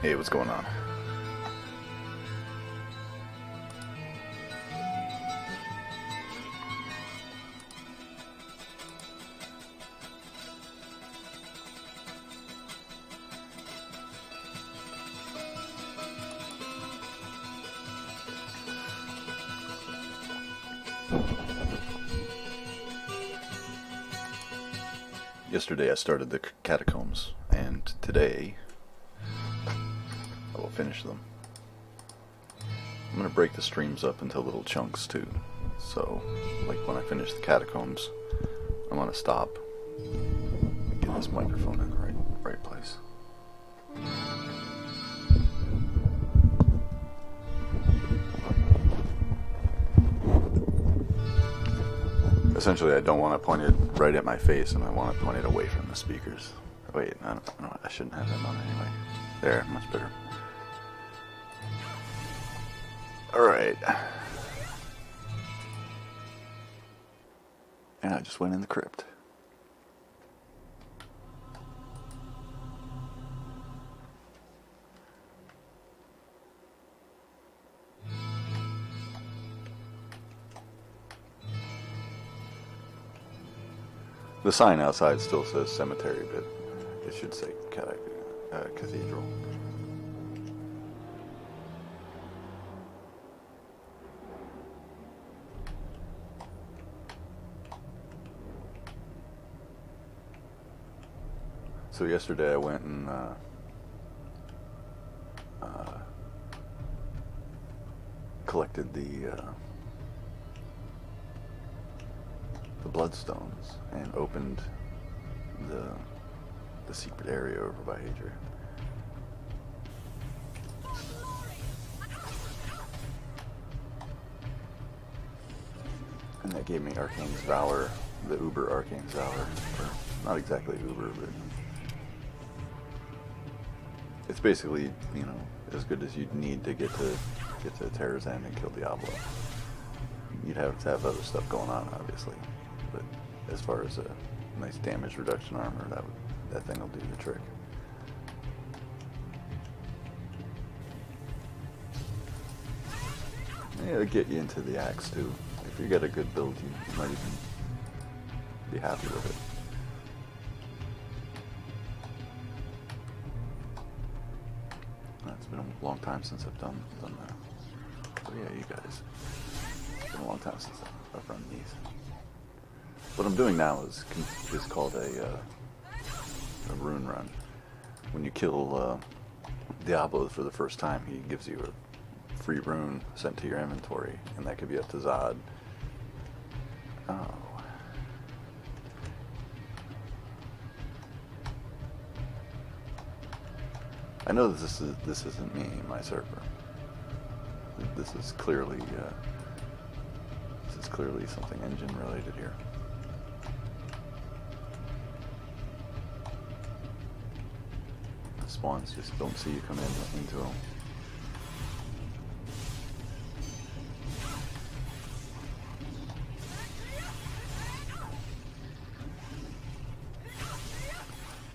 Hey, what's going on? Yesterday I started the Catacombs, and today I will finish them. I'm going to break the streams up into little chunks too. So, like when I finish the Catacombs, I'm going to stop and get this microphone in the right place. Essentially, I don't want to point it right at my face, and I want to point it away from the speakers. Wait, I shouldn't have that on anyway. There, much better. Alright. And I just went in the crypt. The sign outside still says cemetery, but it should say cathedral. So yesterday I went and collected the bloodstones and opened the secret area over by Hadria. And that gave me Arcane's Valor, the Uber Arcane's Valor. Or not exactly Uber, but it's basically, you know, as good as you'd need to get to Terra's End and kill Diablo. You'd have to have other stuff going on, obviously, but as far as a nice damage reduction armor, that thing will do the trick. Yeah, it'll get you into the axe too. If you get a good build, you might even be happy with it. It's been a long time since I've done that. Oh yeah, you guys. It's been a long time since I've run these. What I'm doing now is called a rune run. When you kill Diablo for the first time, he gives you a free rune sent to your inventory, and that could be up to Zhar. Oh. I know that this isn't me, my server. This is clearly something engine related here. The spawns just don't see you come into them.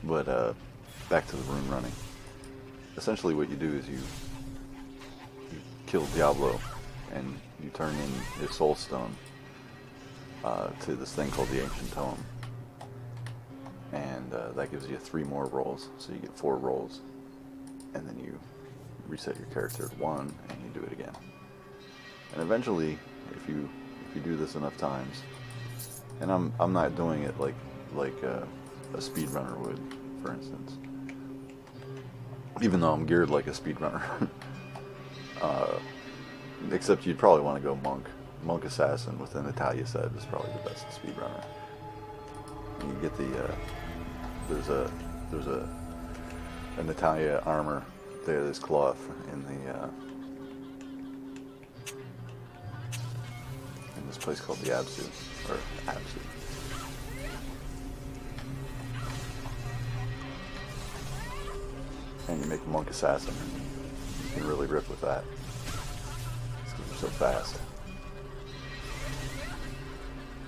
But back to the rune running. Essentially what you do is you kill Diablo and you turn in his soul stone to this thing called the Ancient Tome, and that gives you 3 more rolls, so you get 4 rolls, and then you reset your character at 1 and you do it again. And eventually, if you do this enough times, and I'm not doing it like a speedrunner would, for instance, even though I'm geared like a speedrunner. Except you'd probably want to go monk assassin with a Natalia set is probably the best speedrunner. And you get the there's a Natalia armor there, this cloth in this place called the Absu, or Absu. And you make a monk assassin, and you can really rip with that. Because they're so fast.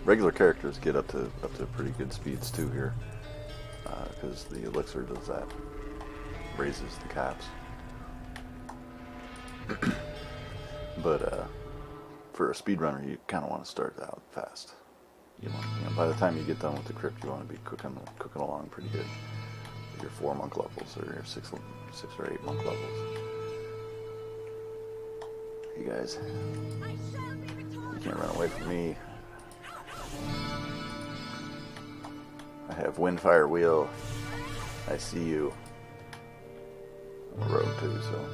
Regular characters get up to pretty good speeds too here, because the elixir does that, raises the caps. But for a speedrunner, you kind of want to start out fast. By the time you get done with the crypt, you want to be cooking along pretty good. Your 4 monk levels or your 6 or 8 monk levels. You guys, you can't run away from me. I have wind, fire, wheel. I see you. I'm a rogue too, so.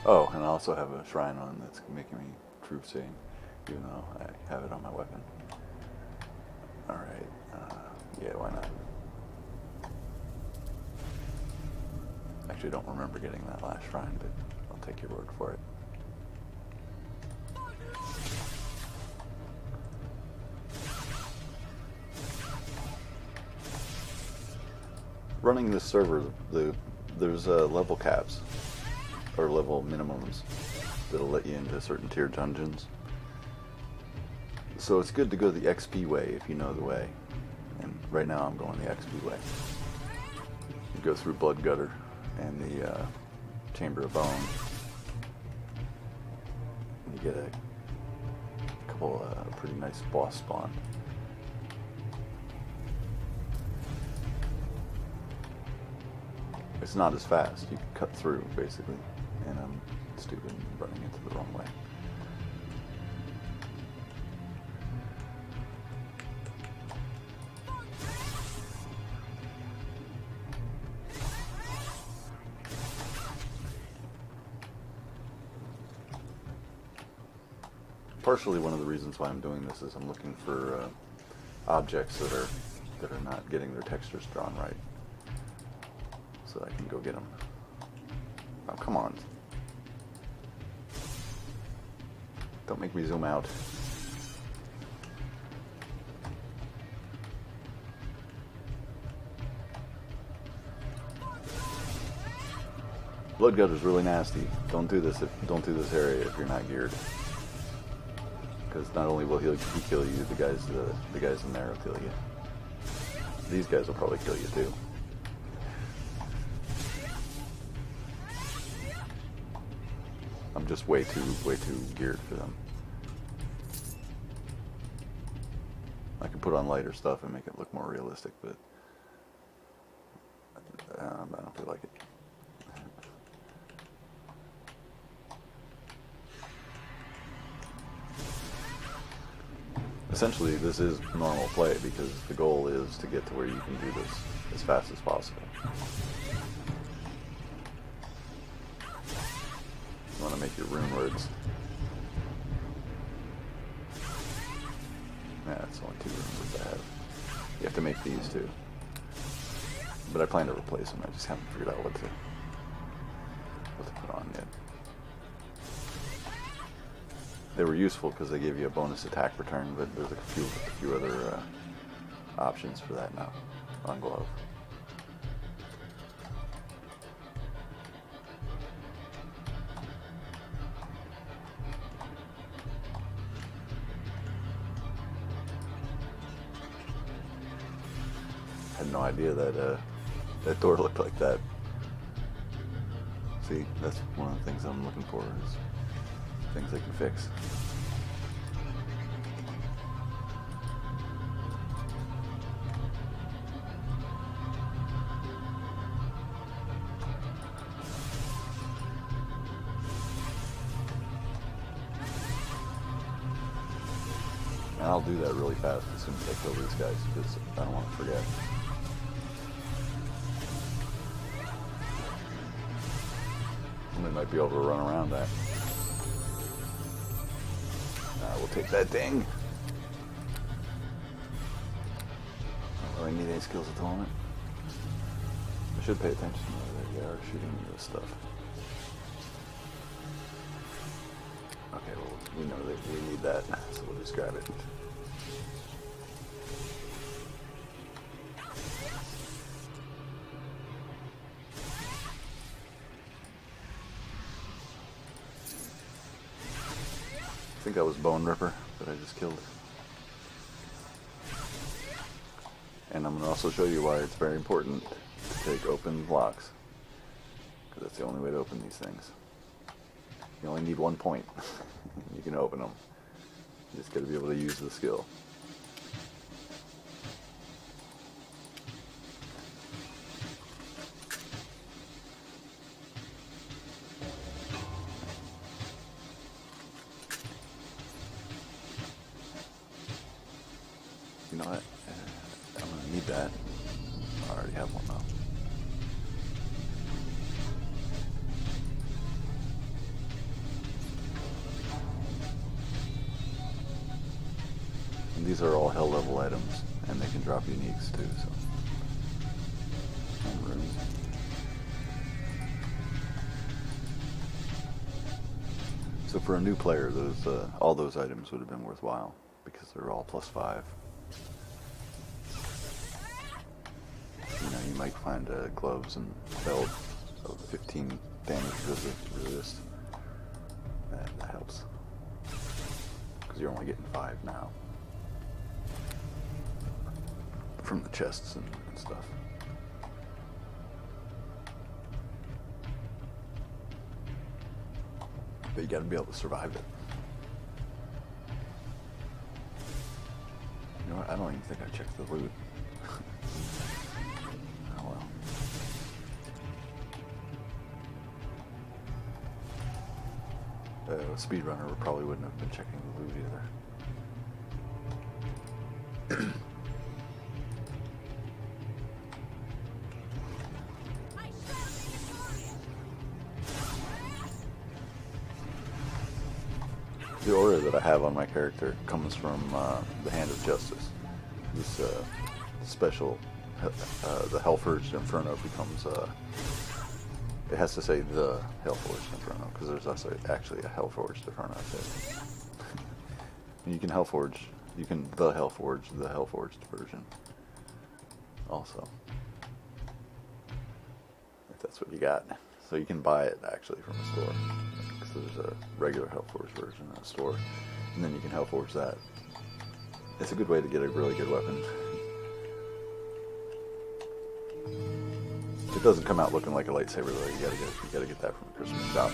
Oh, and I also have a shrine on that's making me truth saying, even though I have it on my weapon. Alright, yeah, why not? Actually, I don't remember getting that last shrine, but I'll take your word for it. Running this server, there's level caps, or level minimums, that'll let you into certain tier dungeons. So it's good to go the XP way if you know the way. And right now I'm going the XP way. You go through Blood Gutter and the Chamber of Bone. And you get a couple pretty nice boss spawn. It's not as fast. You can cut through basically. And I'm stupid and running into the wrong way. Partially one of the reasons why I'm doing this is I'm looking for objects that are not getting their textures drawn right, so that I can go get them. Oh, come on! Don't make me zoom out. Blood Gutter's really nasty. Don't do this area if you're not geared. Because not only will he kill you, the guys in there will kill you. These guys will probably kill you too. I'm just way too geared for them. I can put on lighter stuff and make it look more realistic, but I don't feel like it. Essentially, this is normal play because the goal is to get to where you can do this as fast as possible. You want to make your rune words. Yeah, that's only 2 rune words I have. You have to make these too. But I plan to replace them. I just haven't figured out what to put on yet. They were useful because they gave you a bonus attack return, but there's a few other options for that now on glove. I had no idea that that door looked like that. See, that's one of the things I'm looking for is things I can fix. And I'll do that really fast as soon as I kill these guys because I don't want to forget. Somebody might be able to run around that. We'll take that ding. I don't really need any skills at the moment. I should pay attention to where they are shooting this stuff. Okay, well, we know that we need that, so we'll just grab it. I think that was Bone Ripper that I just killed. And I'm going to also show you why it's very important to take open locks. Because that's the only way to open these things. You only need 1 point. You can open them. You just got to be able to use the skill. You know what? I'm going to need that. I already have one though. And these are all hell level items, and they can drop uniques too, so. And runes. So for a new player, all those items would have been worthwhile, because they're all +5. You know, you might find gloves and belt of 15 damage resist. That helps. Because you're only getting 5 now. From the chests and stuff. But you gotta be able to survive it. You know what? I don't even think I checked the loot. Oh well. A speedrunner probably wouldn't have been checking the loot either. The aura that I have on my character comes from the Hand of Justice. This special, the Hellforged Inferno becomes, it has to say the Hellforged Inferno, because there's also actually a Hellforged Inferno too. And you can the Hellforged version also. If that's what you got. So you can buy it actually from a store. There's a regular Hellforged version in a store, and then you can Hellforge that. It's a good way to get a really good weapon. It doesn't come out looking like a lightsaber though. You gotta get that from a Christmas shop.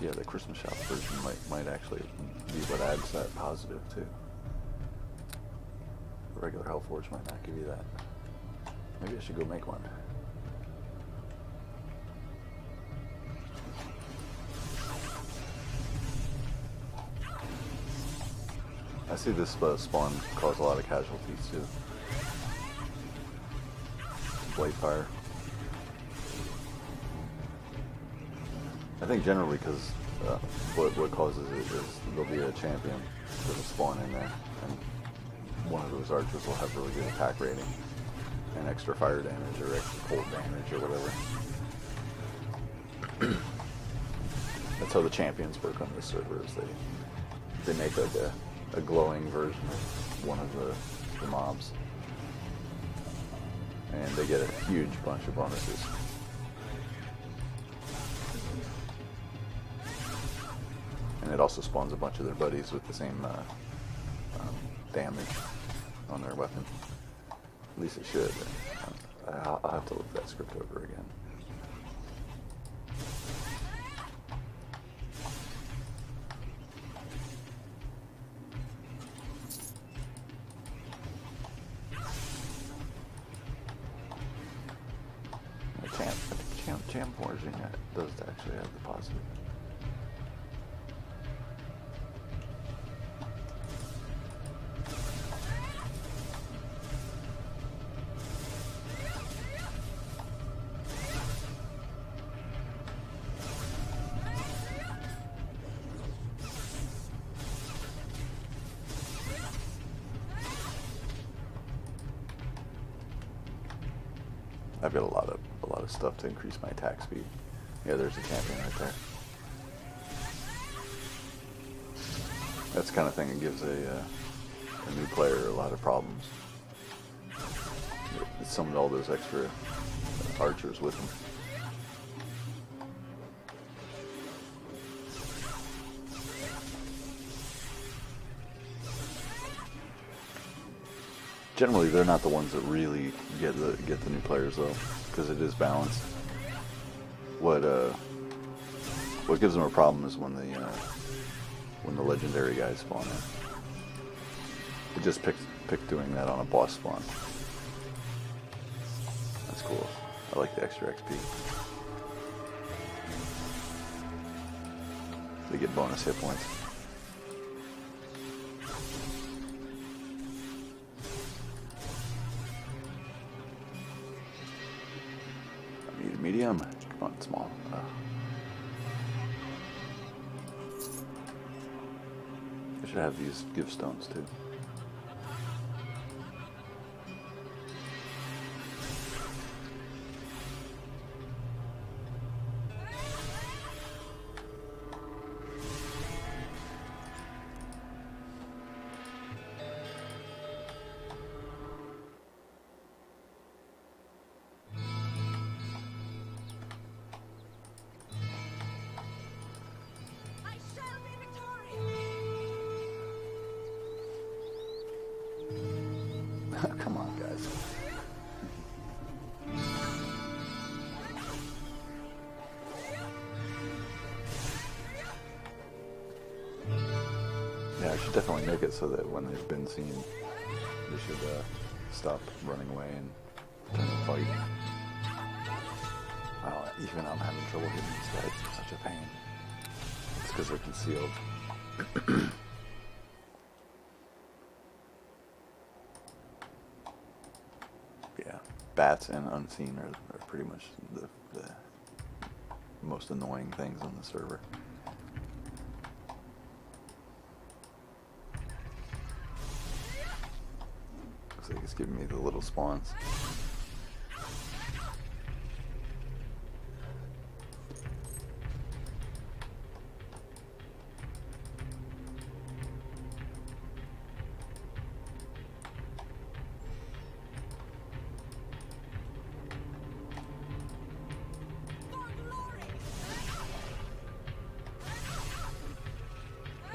Yeah, the Christmas shop version might actually be what adds that positive too. The regular Hellforge might not give you that. Maybe I should go make one. I see this spawn cause a lot of casualties too. Blade fire. I think generally because what causes it is there'll be a champion that'll spawn in there, and one of those archers will have really good attack rating and extra fire damage or extra cold damage or whatever. That's how the champions work on this server. Is they make like a glowing version of one of the mobs, and they get a huge bunch of bonuses. And it also spawns a bunch of their buddies with the same damage on their weapon. At least it should. I'll have to look that script over again. Champ forging does actually have the positive. I've got a lot of stuff to increase my attack speed. Yeah, there's a champion right there. That's the kind of thing that gives a new player a lot of problems. It summoned all those extra archers with him. Generally, they're not the ones that really get the new players though, because it is balanced. What gives them a problem is when the legendary guys spawn in. It just picked doing that on a boss spawn. That's cool. I like the extra XP. They get bonus hit points. I need a medium. Come on, small. I should have these give stones too. Come on, guys. Yeah, I should definitely make it so that when they've been seen, they should stop running away and turn and fight. Oh, even I'm having trouble hitting these guys. It's such a pain. It's because they're concealed. Yeah, bats and unseen are pretty much the most annoying things on the server. Looks like it's giving me the little spawns.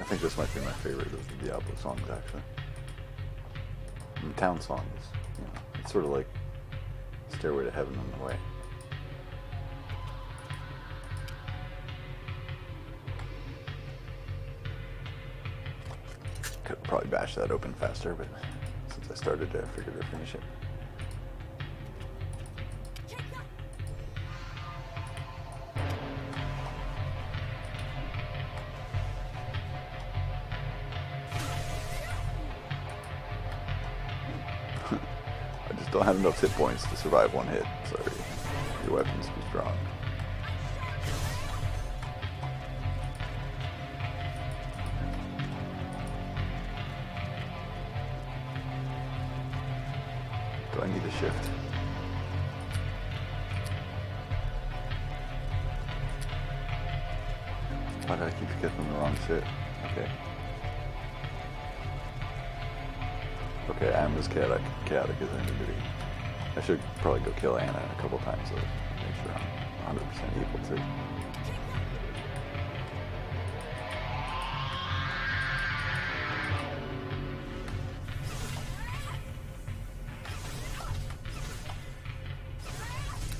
I think this might be my favorite of the Diablo songs, actually. And the town song is, you know, it's sort of like Stairway to Heaven on the way. Could probably bash that open faster, but since I started, I figured I'd finish it. I just don't have enough hit points to survive one hit. Sorry. Your weapon's too strong. Do I need a shift? Why did I keep getting the wrong shit? Okay. Okay, I'm as chaotic as anybody. I should probably go kill Anna a couple times to make sure I'm 100% equal too.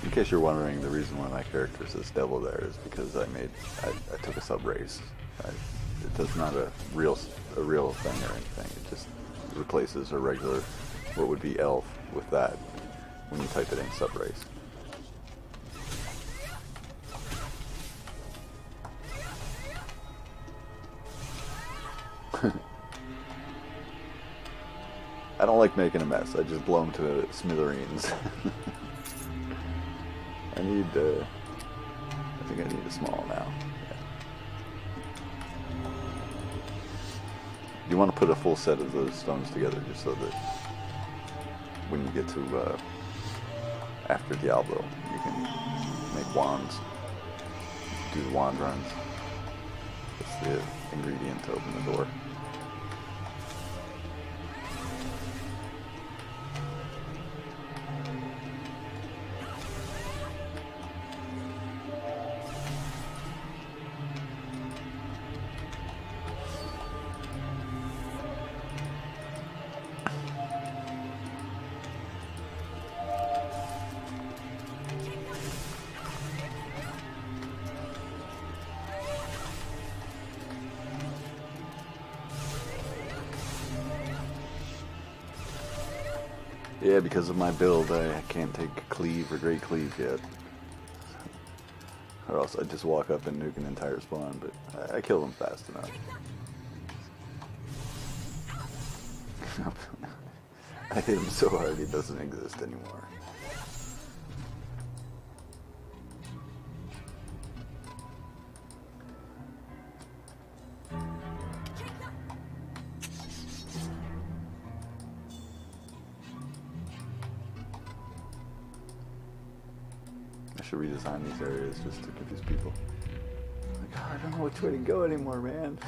In case you're wondering, the reason why my character says devil there is because I took a sub race. It's not a real thing or anything. It just replaces a regular, what would be elf, with that when you type it in sub race. I don't like making a mess. I just blow them to smithereens. I think I need a small now. Yeah. You want to put a full set of those stones together just so that when you get to after Diablo, you can make wands, do the wand runs. That's the ingredient to open the door. Yeah, because of my build, I can't take Cleave or Great Cleave yet. Or else I'd just walk up and nuke an entire spawn, but I kill them fast enough. I hit him so hard he doesn't exist anymore. I should redesign these areas just to confuse people. Like, oh, I don't know which way to go anymore, man.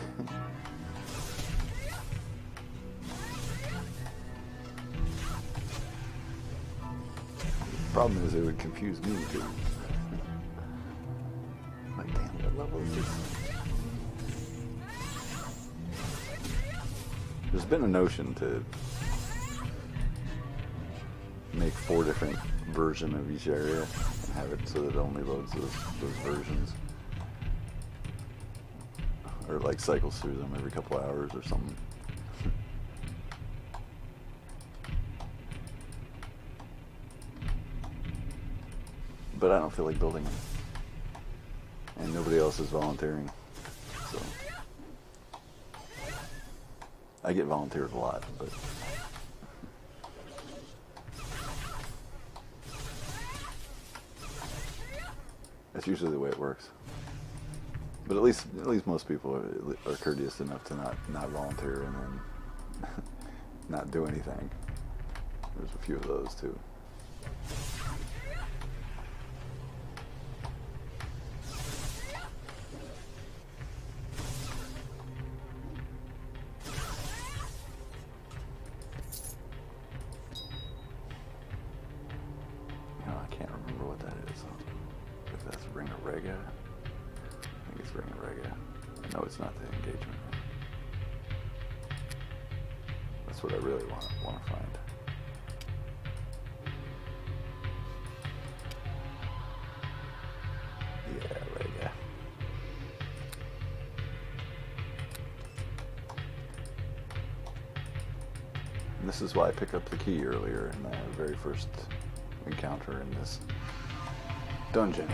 Problem is, it would confuse me too. Like, damn, what level is this? There's been a notion to make 4 different versions of each area and have it so that it only loads those versions. Or like cycles through them every couple hours or something. But I don't feel like building them. And nobody else is volunteering. So I get volunteered a lot, but that's usually the way it works. But at least most people are courteous enough to not volunteer and then not do anything. There's a few of those too. No, it's not the engagement. That's what I really want to find. Yeah, Rega. And this is why I picked up the key earlier in the very first encounter in this dungeon.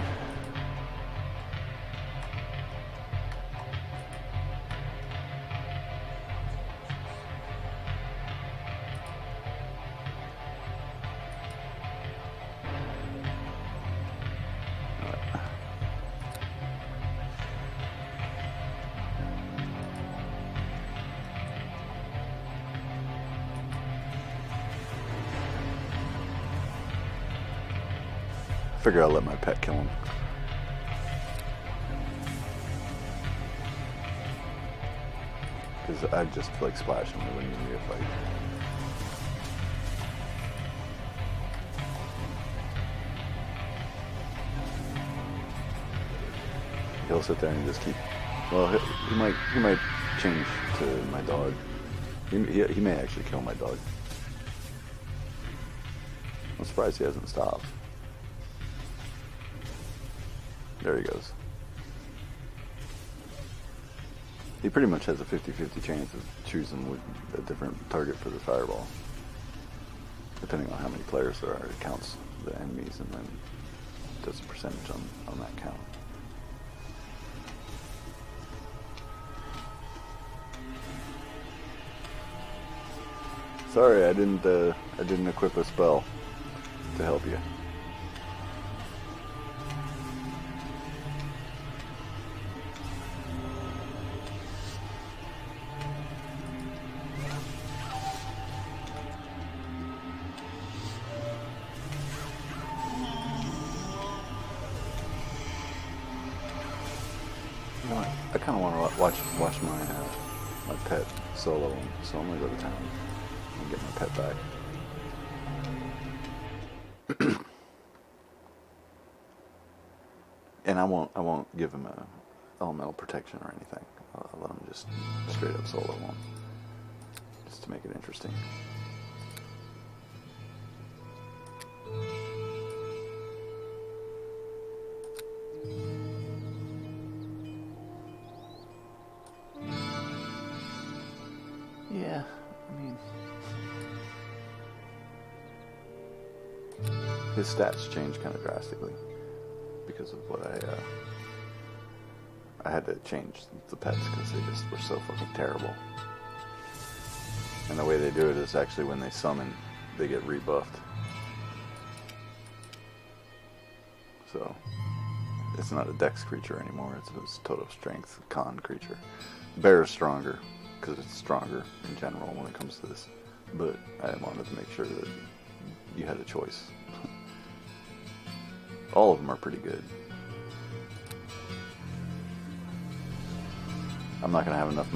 I figure I'll let my pet kill him. Because I'd just like splash him, it wouldn't even be a fight. He'll sit there and just keep. Well, he might change to my dog. He may actually kill my dog. I'm surprised he hasn't stopped. There he goes. He pretty much has a 50-50 chance of choosing a different target for the fireball. Depending on how many players there are, it counts the enemies and then does a percentage on that count. Sorry, I didn't equip a spell to help you. You know what? I kind of want to watch my pet solo, so I'm gonna go to town and get my pet back. And I won't give him a elemental protection or anything. I'll let him just straight up solo one, just to make it interesting. Yeah, I mean, his stats change kind of drastically because of what I had to change the pets because they just were so fucking terrible. And the way they do it is actually when they summon, they get rebuffed. So it's not a dex creature anymore, it's a total strength con creature. Bear is stronger because it's stronger in general when it comes to this, but I wanted to make sure that you had a choice. All of them are pretty good. I'm not gonna have enough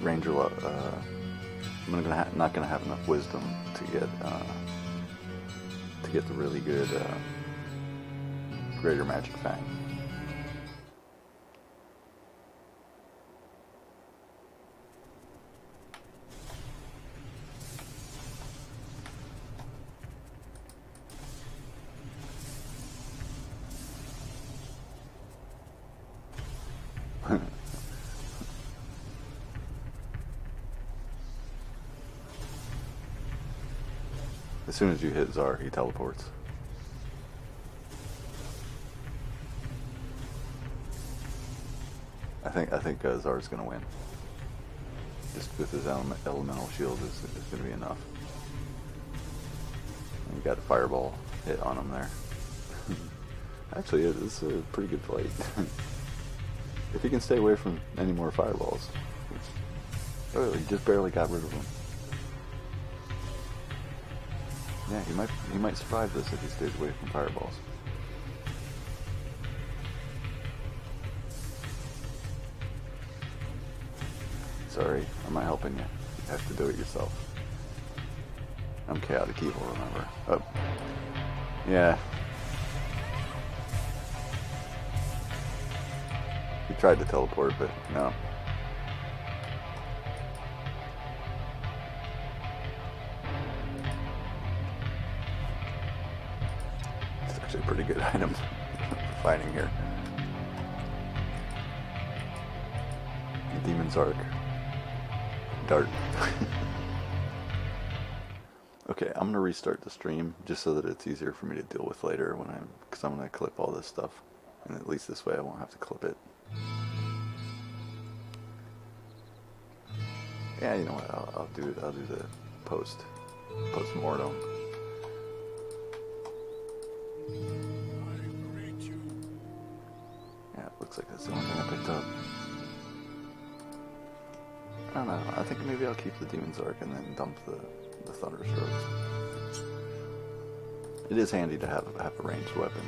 ranger. I'm not gonna have enough wisdom to get the really good greater magic fang. As soon as you hit Zhar, he teleports. I think Zhar's gonna win. Just with his elemental shield is gonna be enough. And you got a fireball hit on him there. Actually, it's a pretty good fight. If he can stay away from any more fireballs. Oh, he just barely got rid of them. Yeah, he might survive this if he stays away from fireballs. Sorry, I'm not helping you. You have to do it yourself. I'm chaotic evil, remember. Oh. Yeah. He tried to teleport, but no. It's actually a pretty good item for fighting here. The Demon's Arc. Dart. Okay, I'm gonna restart the stream just so that it's easier for me to deal with later because I'm gonna clip all this stuff, and at least this way I won't have to clip it. Yeah, you know what? I'll do the post-mortem. Yeah, it looks like that's the only thing I picked up. I don't know. I think maybe I'll keep the Demon's Arc and then dump the Thunderstrokes. It is handy to have a ranged weapon.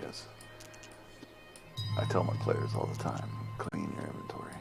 Yes. I tell my players all the time, clean your inventory.